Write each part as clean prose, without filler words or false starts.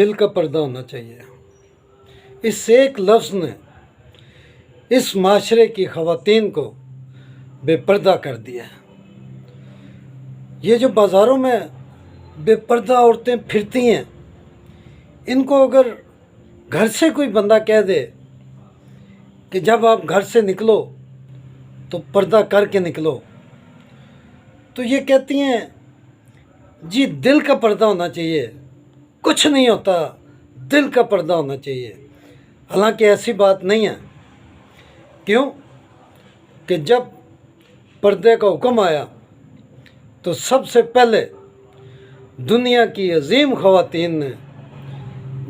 دل کا پردہ ہونا چاہیے۔ اس ایک لفظ نے اس معاشرے کی خواتین کو بے پردہ کر دیا ہے۔ یہ جو بازاروں میں بے پردہ عورتیں پھرتی ہیں، ان کو اگر گھر سے کوئی بندہ کہہ دے کہ جب آپ گھر سے نکلو تو پردہ کر کے نکلو، تو یہ کہتی ہیں جی دل کا پردہ ہونا چاہیے، کچھ نہیں ہوتا، دل کا پردہ ہونا چاہیے۔ حالانکہ ایسی بات نہیں ہے۔ کیوں کہ جب پردے کا حکم آیا تو سب سے پہلے دنیا کی عظیم خواتین نے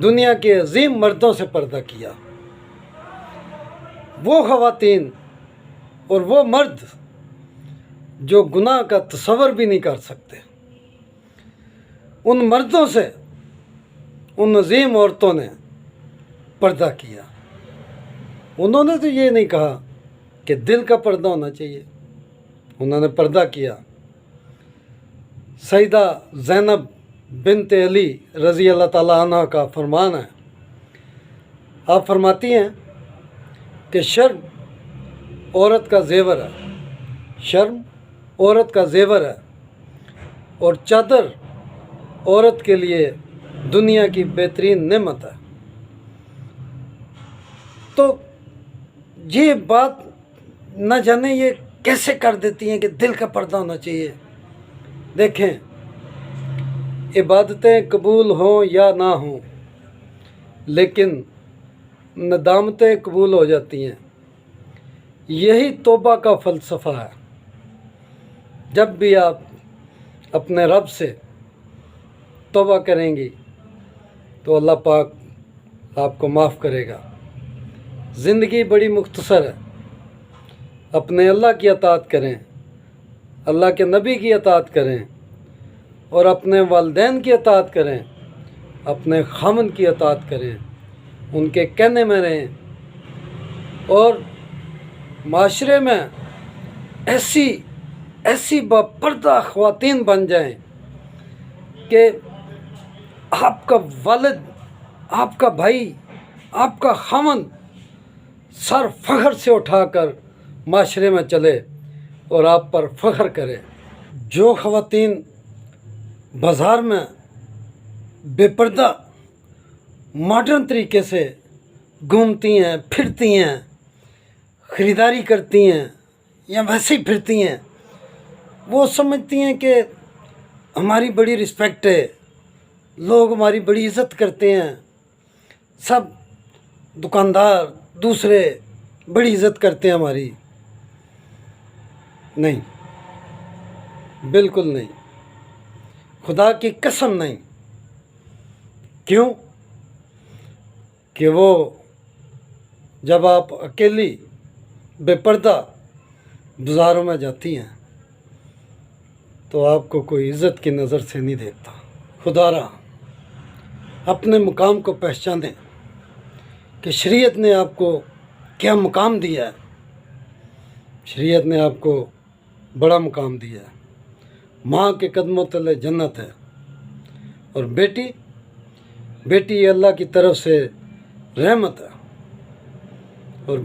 دنیا کے عظیم مردوں سے پردہ کیا۔ وہ خواتین اور وہ مرد جو گناہ کا تصور بھی نہیں کر سکتے، ان مردوں سے ان عظیم عورتوں نے پردہ کیا۔ انہوں نے تو یہ نہیں کہا کہ دل کا پردہ ہونا چاہیے، انہوں نے پردہ کیا۔ سیدہ زینب بنت علی رضی اللہ تعالیٰ عنہ کا فرمان ہے، آپ فرماتی ہیں کہ شرم عورت کا زیور ہے، شرم عورت کا زیور ہے، اور چادر عورت کے لیے دنیا کی بہترین نعمت ہے۔ تو یہ بات نہ جانے یہ کیسے کر دیتی ہیں کہ دل کا پردہ ہونا چاہیے۔ دیکھیں، عبادتیں قبول ہوں یا نہ ہوں، لیکن ندامتیں قبول ہو جاتی ہیں۔ یہی توبہ کا فلسفہ ہے۔ جب بھی آپ اپنے رب سے توبہ کریں گی تو اللہ پاک آپ کو معاف کرے گا۔ زندگی بڑی مختصر ہے، اپنے اللہ کی اطاعت کریں، اللہ کے نبی کی اطاعت کریں، اور اپنے والدین کی اطاعت کریں، اپنے خاوند کی اطاعت کریں، ان کے کہنے میں رہیں، اور معاشرے میں ایسی باپردہ خواتین بن جائیں کہ آپ کا والد، آپ کا بھائی، آپ کا خاوند سر فخر سے اٹھا کر معاشرے میں چلے اور آپ پر فخر کرے۔ جو خواتین بازار میں بے پردہ ماڈرن طریقے سے گھومتی ہیں، پھرتی ہیں، خریداری کرتی ہیں یا ویسے ہی پھرتی ہیں، وہ سمجھتی ہیں کہ ہماری بڑی رسپیکٹ ہے، لوگ ہماری بڑی عزت کرتے ہیں، سب دکاندار دوسرے بڑی عزت کرتے ہیں ہماری۔ نہیں، بالکل نہیں، خدا کی قسم نہیں۔ کیوں کہ وہ جب آپ اکیلی بے پردہ بازاروں میں جاتی ہیں تو آپ کو کوئی عزت کی نظر سے نہیں دیکھتا۔ خدا را اپنے مقام کو پہچانیں کہ شریعت نے آپ کو کیا مقام دیا ہے۔ شریعت نے آپ کو بڑا مقام دیا ہے۔ ماں کے قدموں تلے جنت ہے، اور بیٹی اللہ کی طرف سے رحمت ہے، اور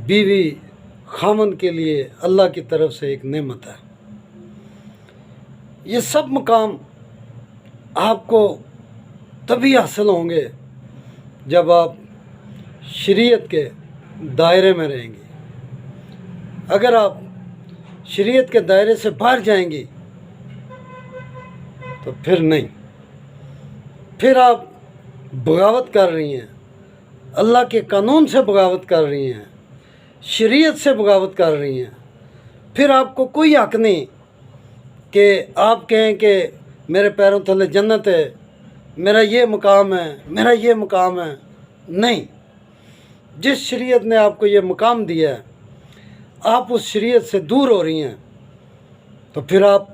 بیوی خاوند کے لیے اللہ کی طرف سے ایک نعمت ہے۔ یہ سب مقام آپ کو تبھی حاصل ہوں گے جب آپ شریعت کے دائرے میں رہیں گی۔ اگر آپ شریعت کے دائرے سے باہر جائیں گی تو پھر نہیں، پھر آپ بغاوت کر رہی ہیں، اللہ کے قانون سے بغاوت کر رہی ہیں، شریعت سے بغاوت کر رہی ہیں۔ پھر آپ کو کوئی حق نہیں کہ آپ کہیں کہ میرے پیروں تلے جنت ہے، میرا یہ مقام ہے، میرا یہ مقام ہے۔ نہیں، جس شریعت نے آپ کو یہ مقام دیا ہے، آپ اس شریعت سے دور ہو رہی ہیں، تو پھر آپ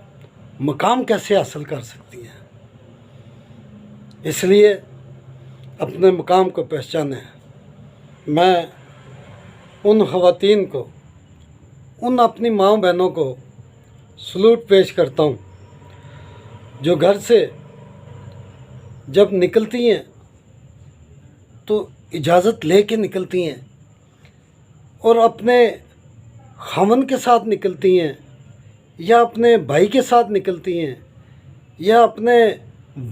مقام کیسے حاصل کر سکتی ہیں؟ اس لیے اپنے مقام کو پہچانیں۔ میں ان خواتین کو، ان اپنی ماؤں بہنوں کو سلوٹ پیش کرتا ہوں جو گھر سے جب نکلتی ہیں تو اجازت لے کے نکلتی ہیں اور اپنے خاوند کے ساتھ نکلتی ہیں یا اپنے بھائی کے ساتھ نکلتی ہیں یا اپنے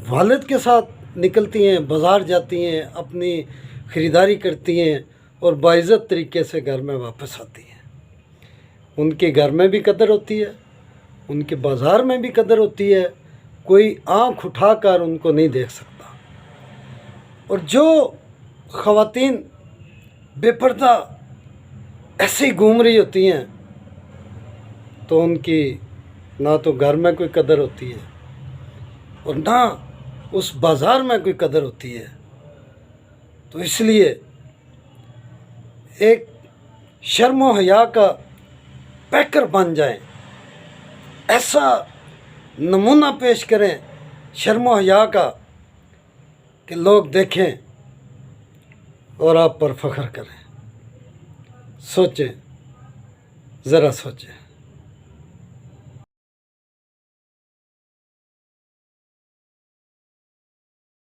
والد کے ساتھ نکلتی ہیں، بازار جاتی ہیں، اپنی خریداری کرتی ہیں اور باعزت طریقے سے گھر میں واپس آتی ہیں۔ ان کے گھر میں بھی قدر ہوتی ہے، ان کے بازار میں بھی قدر ہوتی ہے، کوئی آنکھ اٹھا کر ان کو نہیں دیکھ سکتا۔ اور جو خواتین بے پردہ ایسے ہی گھوم رہی ہوتی ہیں تو ان کی نہ تو گھر میں کوئی قدر ہوتی ہے اور نہ اس بازار میں کوئی قدر ہوتی ہے۔ تو اس لیے ایک شرم و حیا کا پیکر بن جائیں، ایسا نمونہ پیش کریں شرم و حیا کا کہ لوگ دیکھیں اور آپ پر فخر کریں۔ سوچیں، ذرا سوچیں۔